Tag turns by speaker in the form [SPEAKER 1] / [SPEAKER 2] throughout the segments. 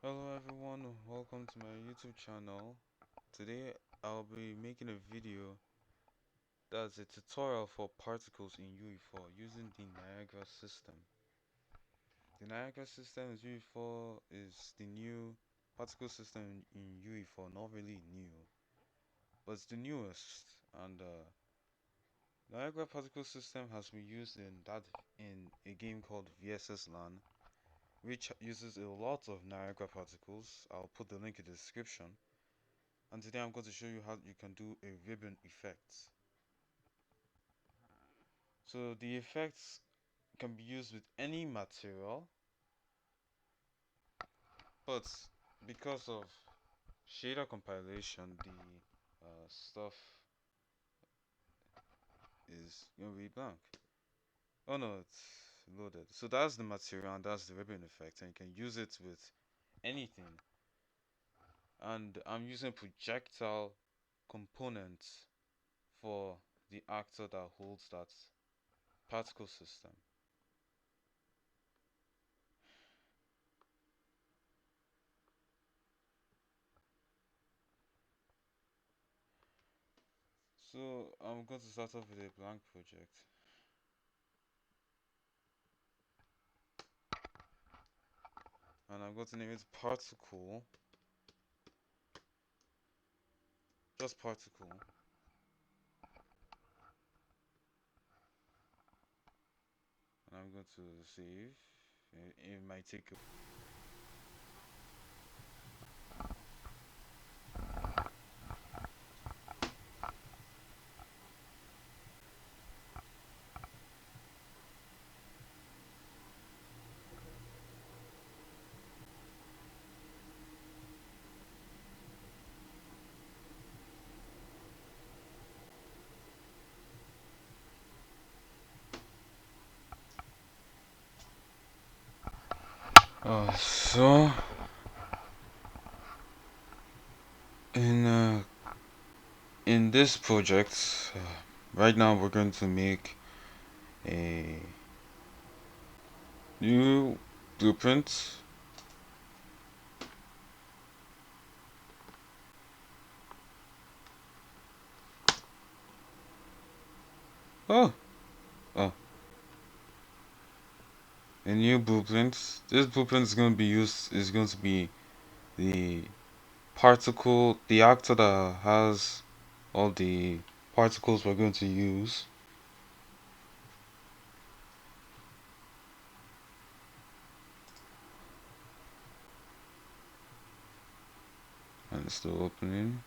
[SPEAKER 1] Hello everyone, welcome to my YouTube channel. Today I'll be making a video that's a tutorial for particles in UE4 using the Niagara system. The Niagara system is UE4 is the new particle system in UE4, not really new, but it's the newest. And Niagara particle system has been used in a game called VSS LAN, which uses a lot of Niagara particles. I'll put the link in the description. And today I'm going to show you how you can do a ribbon effect. So the effects can be used with any material, but because of shader compilation, the stuff is going to be blank. Oh no, it's loaded. So that's the material and that's the ribbon effect, and you can use it with anything. And I'm using projectile component for the actor that holds that particle system. So I'm going to start off with a blank project. And I'm going to name it particle, just particle. And I'm going to save. It might take a so in uh, in this project, right now we're going to make a new blueprint. Oh, oh, a new blueprint. This blueprint is going to be used. Is going to be the particle, the actor that has all the particles we're going to use. And it's still opening.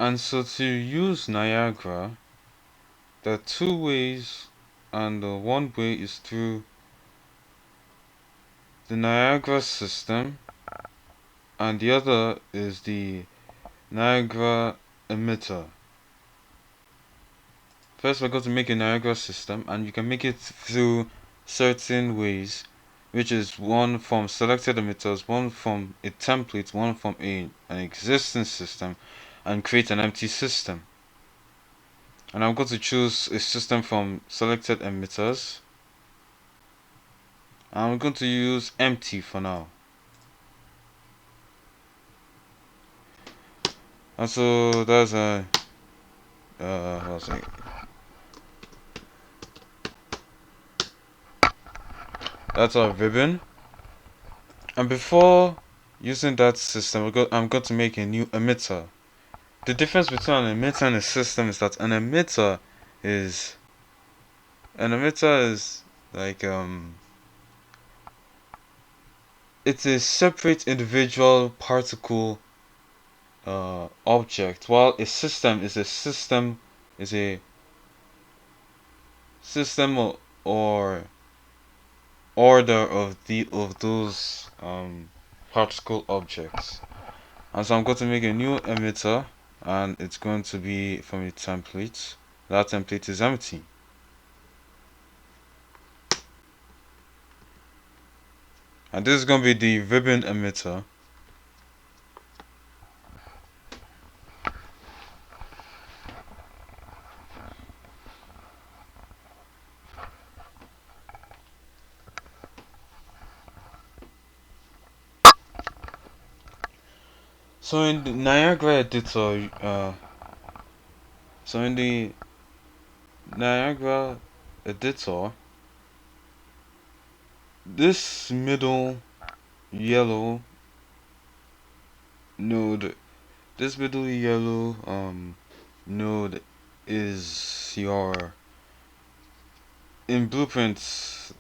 [SPEAKER 1] And so to use Niagara, there are two ways, and one way is through the Niagara system, and the other is the Niagara emitter. First, we're going to make a Niagara system, and you can make it through certain ways, which is one from selected emitters, one from a template, one from an existing system, and create an empty system. And I'm going to choose a system from selected emitters. I'm going to use empty for now. And so that's a that's our ribbon. And before using that system, I'm going to make a new emitter. The difference between an emitter and a system is that is an emitter is like it's a separate individual particle object, while a system is a system or order of those particle objects. And so I'm going to make a new emitter, and it's going to be from a template. That template is empty. And this is going to be the ribbon emitter. So in the Niagara editor, so in the Niagara editor, this middle yellow node, this middle yellow node is your, in blueprints,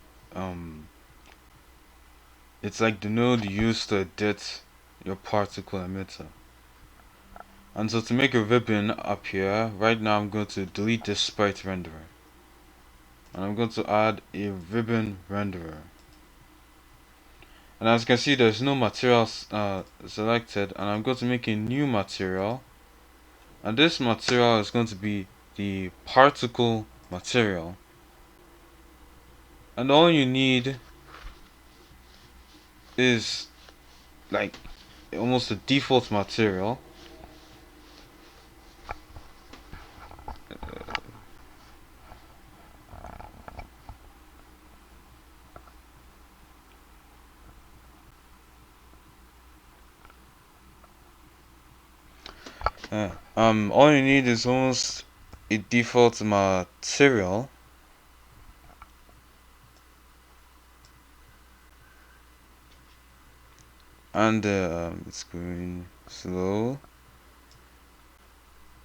[SPEAKER 1] it's like the node used to edit your particle emitter. And so to make a ribbon up here, right now I'm going to delete this sprite renderer. And I'm going to add a ribbon renderer. And as you can see, there's no material selected, and I'm going to make a new material. And this material is going to be the particle material. And all you need is like almost a default material. All you need is almost a default material. And it's going slow.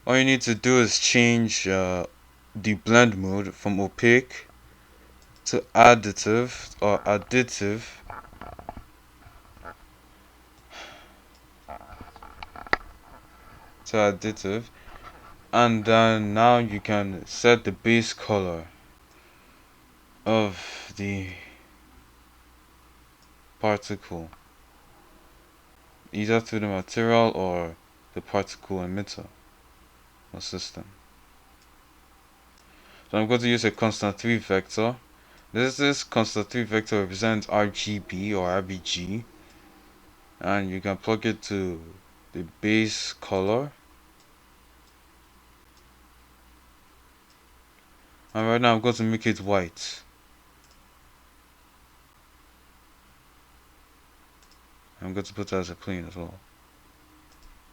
[SPEAKER 1] All you need to do is change the blend mode from opaque to additive or additive. To additive, and then now you can set the base color of the particle, either through the material or the particle emitter or system. So I'm going to use a constant 3 vector. This constant 3 vector represents RGB or RBG, and you can plug it to the base color. And right now I'm going to make it white. I'm going to put that as a plane as well,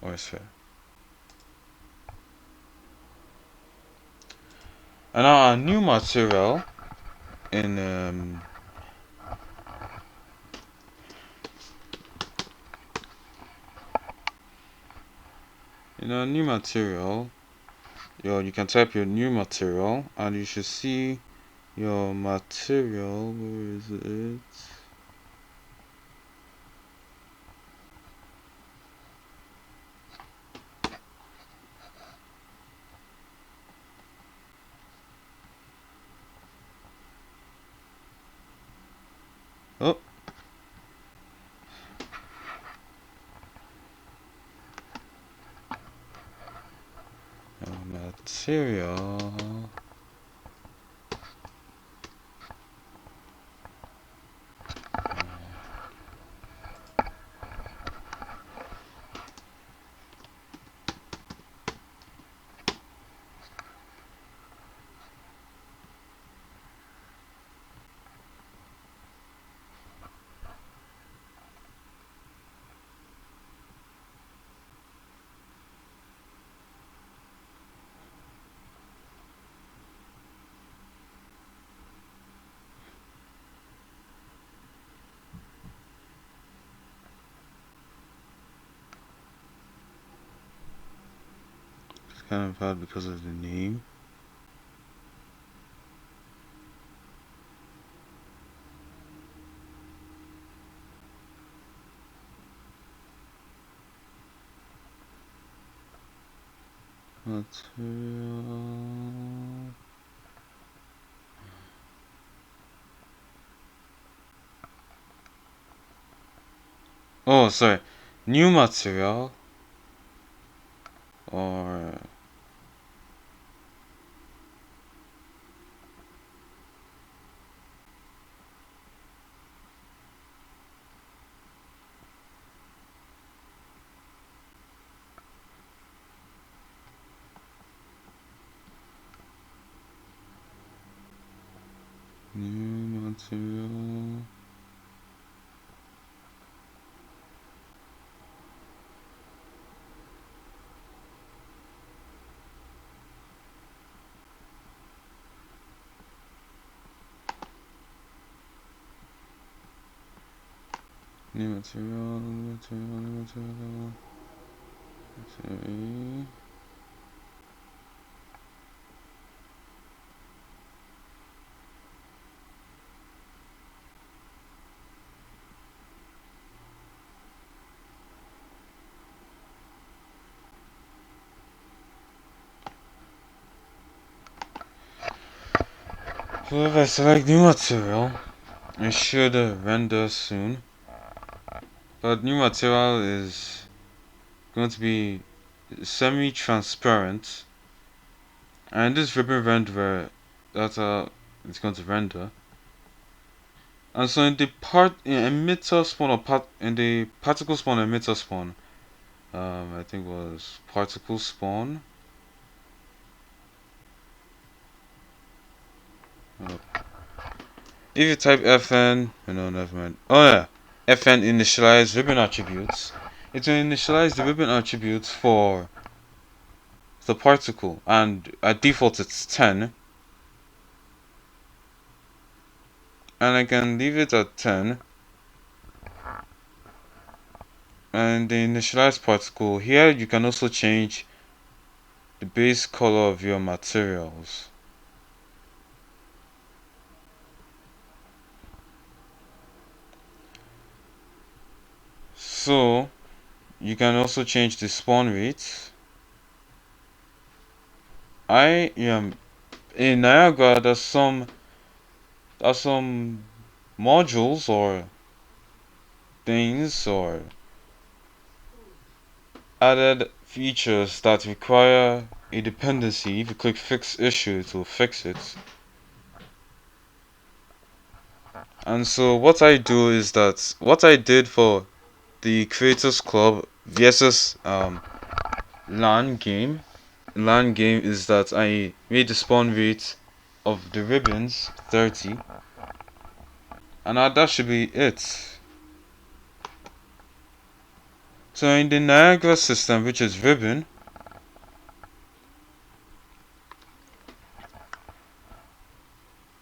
[SPEAKER 1] or a sphere. And now our new material in our new material, you can type your new material, and you should see your material. Where is it? Oh. Material. It's kind of hard because of the name. Material. Oh, sorry. New material. or new material. New material, new material, new material. Okay. So if I select new material, it should render soon. But new material is going to be semi-transparent, and this ribbon renderer data is going to render. And so in the emitter spawn, or in the particle spawn emitter spawn, I think it was particle spawn. If you type fn, no, never mind. Oh yeah, fn initialize ribbon attributes. It will initialize the ribbon attributes for the particle, and at default it's 10. And I can leave it at 10. And the initialized particle, here you can also change the base color of your materials. So you can also change the spawn rate. I am in Niagara. There's some modules or things or added features that require a dependency. If you click fix issue, it will fix it. And so what I do is that what I did for the Creators Club versus LAN Game is that I made the spawn rate of the ribbons 30, and that should be it. So in the Niagara system, which is ribbon,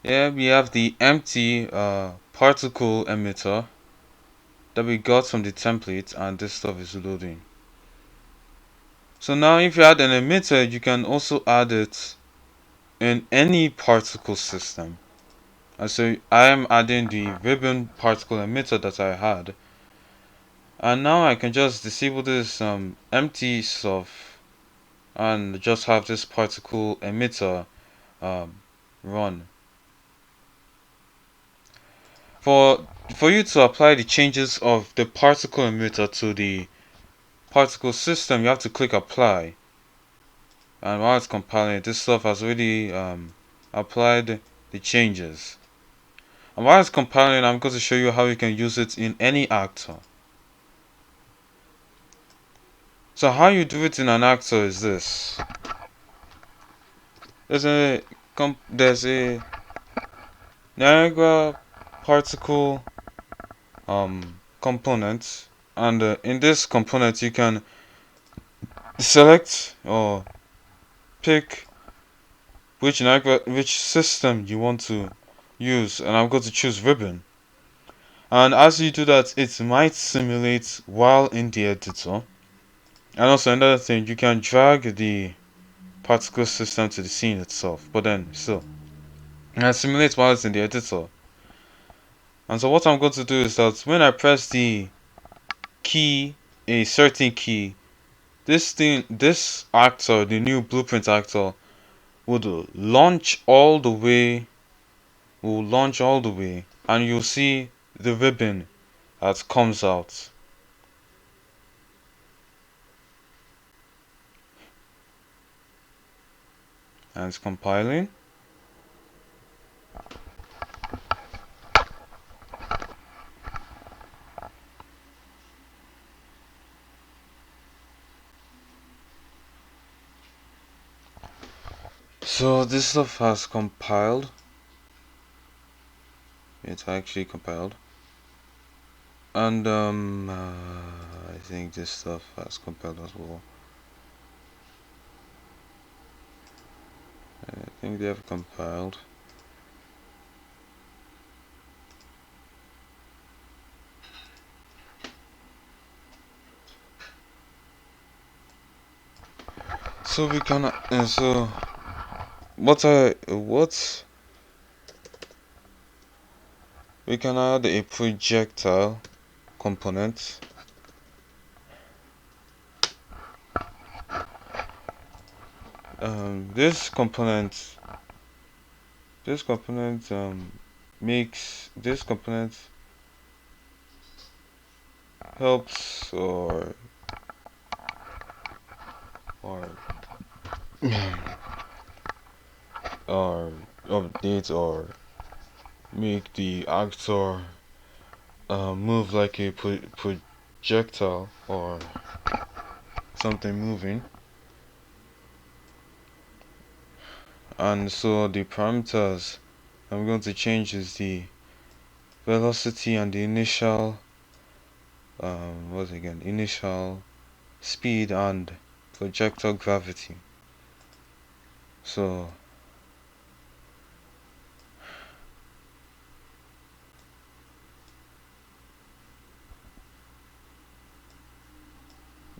[SPEAKER 1] yeah, we have the empty particle emitter that we got from the template, and this stuff is loading. So now if you add an emitter, you can also add it in any particle system. And so I am adding the ribbon particle emitter that I had, and now I can just disable this empty stuff and just have this particle emitter run. For you to apply the changes of the particle emitter to the particle system, you have to click apply. And while it's compiling, this stuff has already applied the changes. And while it's compiling, I'm going to show you how you can use it in any actor. So how you do it in an actor is this. There's a Niagara particle component, and in this component you can select or pick which system you want to use, and I'm going to choose ribbon. And as you do that, it might simulate while in the editor. And also another thing, you can drag the particle system to the scene itself, but then still, and simulate while it's in the editor. And so what I'm going to do is that when I press the key, a certain key, this actor, the new blueprint actor, would launch all the way, and you'll see the ribbon that comes out. and it's compiling. So this stuff has compiled. It's actually compiled, and I think this stuff has compiled as well. I think they have compiled. So we can so what we can add a projectile component. This component makes this component helps or or update or make the actor move like a projectile or something moving. And so the parameters I'm going to change is the velocity and the initial initial speed and projectile gravity. So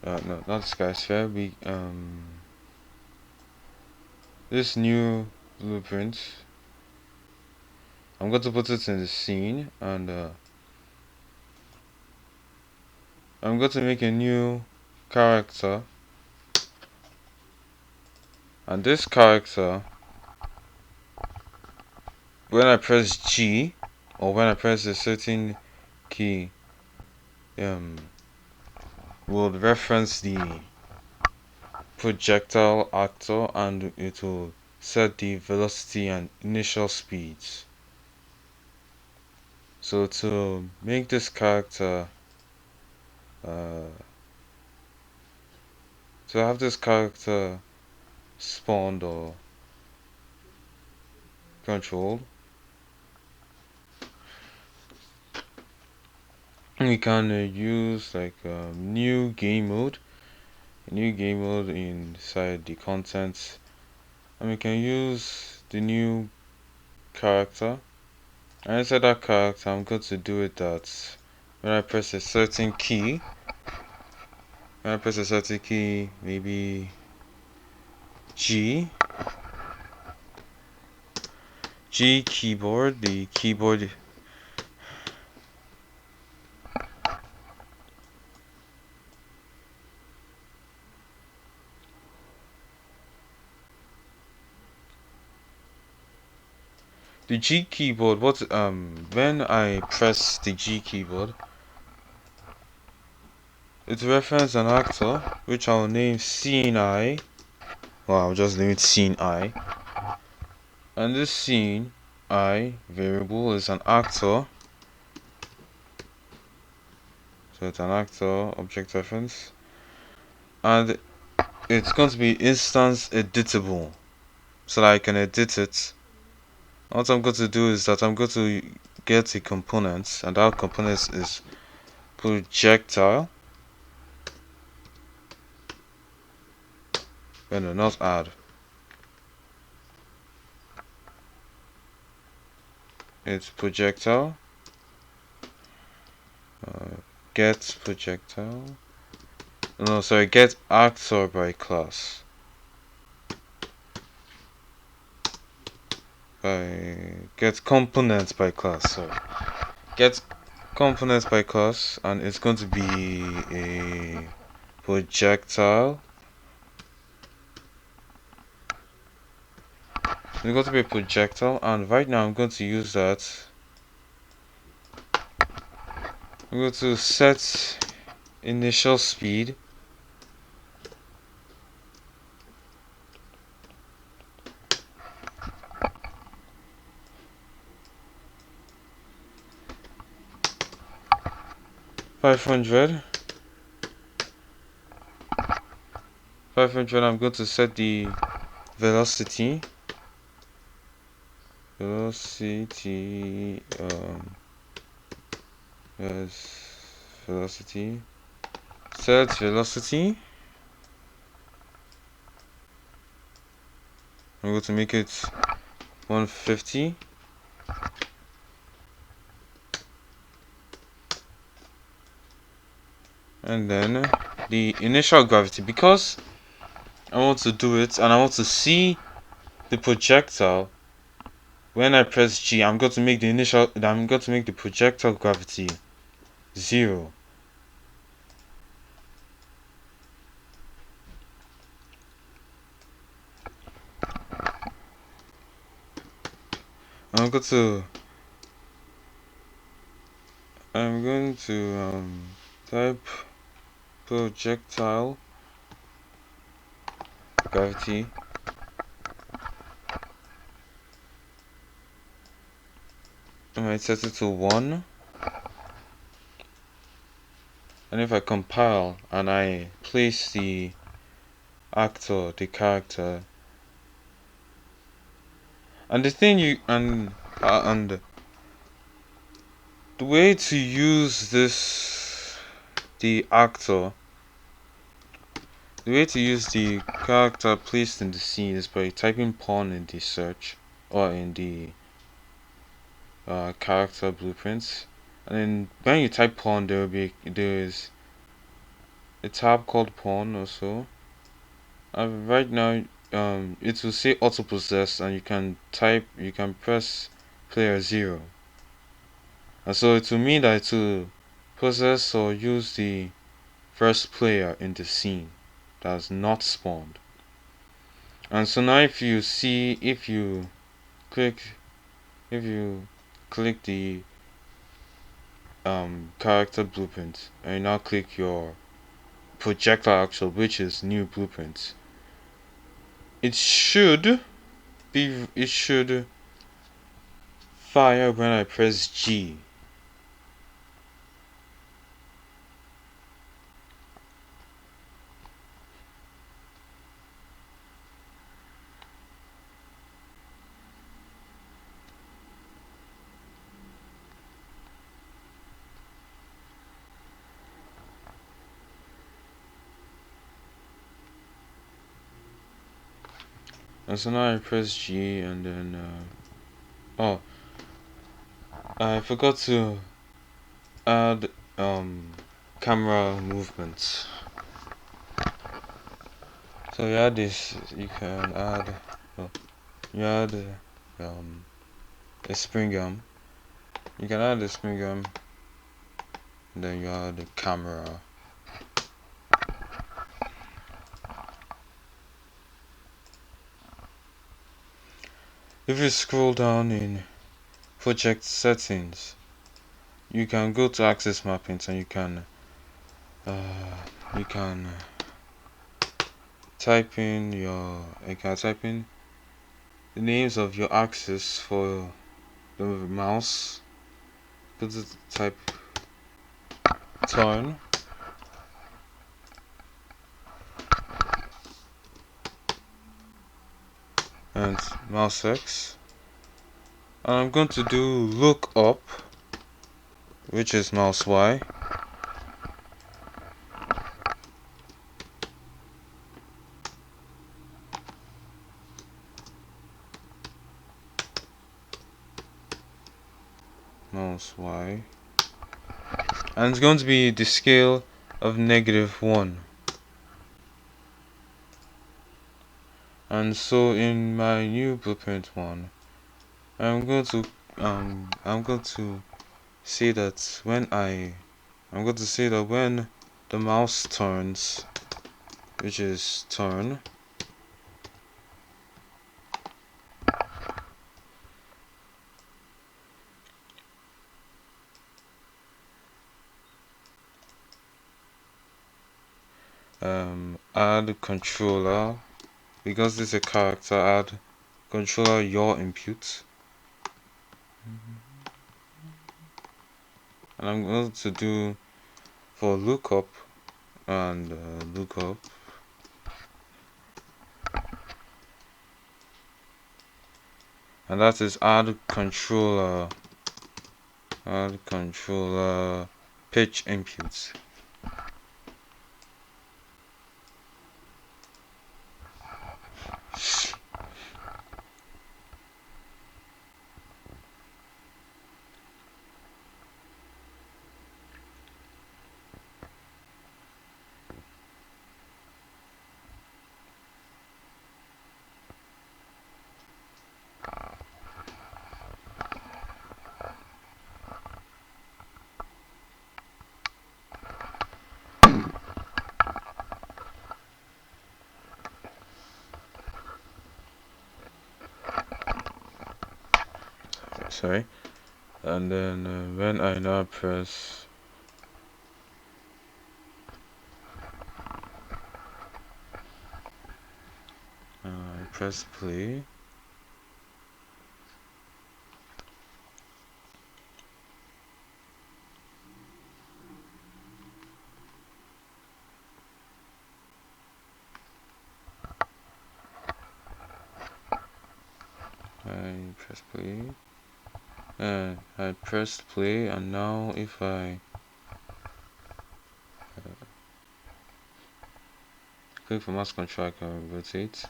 [SPEAKER 1] no, not Skysphere. This new blueprint, I'm going to put it in the scene, and I'm going to make a new character, and this character, when I press G or when I press a certain key, will reference the projectile actor, and it will set the velocity and initial speeds. So to make this character to have this character spawned or controlled, we can use like a new game mode inside the contents, and we can use the new character, and inside that character I'm going to do it that when I press a certain key, maybe G keyboard, the keyboard the G keyboard, when I press the G keyboard, it references an actor which I'll name scene I. Well, I'll just name it scene I. And this scene I variable is an actor. So it's an actor object reference. And it's going to be instance editable, so that I can edit it. What I'm going to do is that I'm going to get a component, and that component is projectile. No, not add. It's projectile. Get projectile. No, sorry, get actor by class. Get components by class. Sorry, get components by class, and it's going to be a projectile. It's going to be a projectile, and right now I'm going to use that. I'm going to set initial speed 500. I'm going to set the velocity. Yes, velocity. Set velocity. I'm going to make it 150. And then the initial gravity, because I want to do it and I want to see the projectile. When I press G, I'm going to make the projectile gravity 0. I'm going to type projectile gravity. I might set it to 1. And if I compile and I place the character, and the thing and the way to use the way to use the character placed in the scene is by typing pawn in the search or in the character blueprints, and then when you type pawn, there's a tab called pawn also. Right now, it will say auto possess, and you can press player 0, and so it will mean that it will possess or use the first player in the scene that has not spawned. And so now if you click the character blueprint and you now click your projectile actual, which is new blueprint, it should fire when I press G. And so now I press G, and then oh, I forgot to add camera movements. So you add this. You can add a spring arm. You can add a spring arm, and then you add the camera. If you scroll down in project settings, you can go to axis mappings, and you can type in the names of your axis for the mouse. Go to type turn, and mouse X, and I'm going to do look up, which is mouse Y. Mouse Y, and it's going to be the scale of -1. And so in my new blueprint 1, I'm going to say that when the mouse turns, which is turn, add controller, because this is a character, add controller your input, and I'm going to do for lookup and lookup. And that is add controller pitch inputs. Sorry. And then when I now press play, I pressed play, and now if I click for mouse control, I can rotate.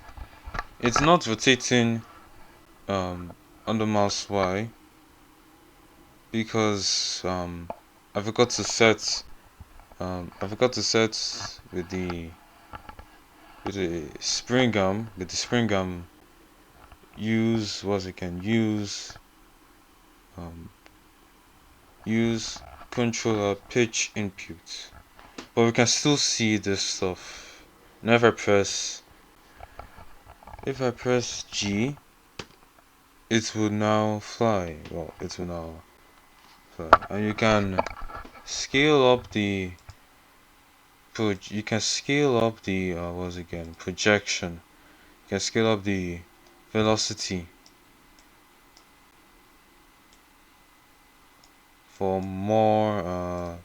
[SPEAKER 1] It's not rotating on the mouse Y because I forgot to set with the spring arm use use controller pitch input, but we can still see this stuff. Now if I press G, it will now fly. Well, it will now fly, and you can scale up the projection. You can scale up the velocity for more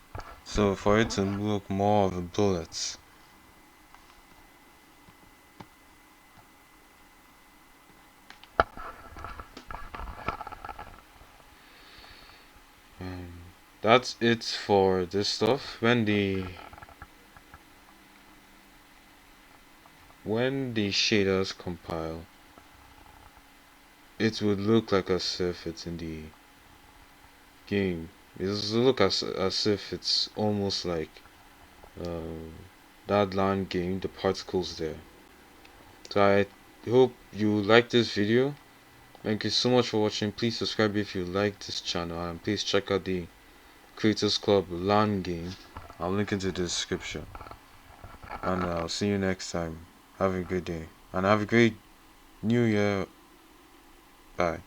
[SPEAKER 1] so for it to look more of a bullet. That's it for this stuff. When the shaders compile, it would look like as if it's in the game. It will look as if it's almost like that LAN game, the particles there. So I hope you like this video. Thank you so much for watching. Please subscribe if you like this channel, and please check out the Creators Club LAN game. I'll link it in the description. And I'll see you next time. Have a good day, and have a great New Year. Bye.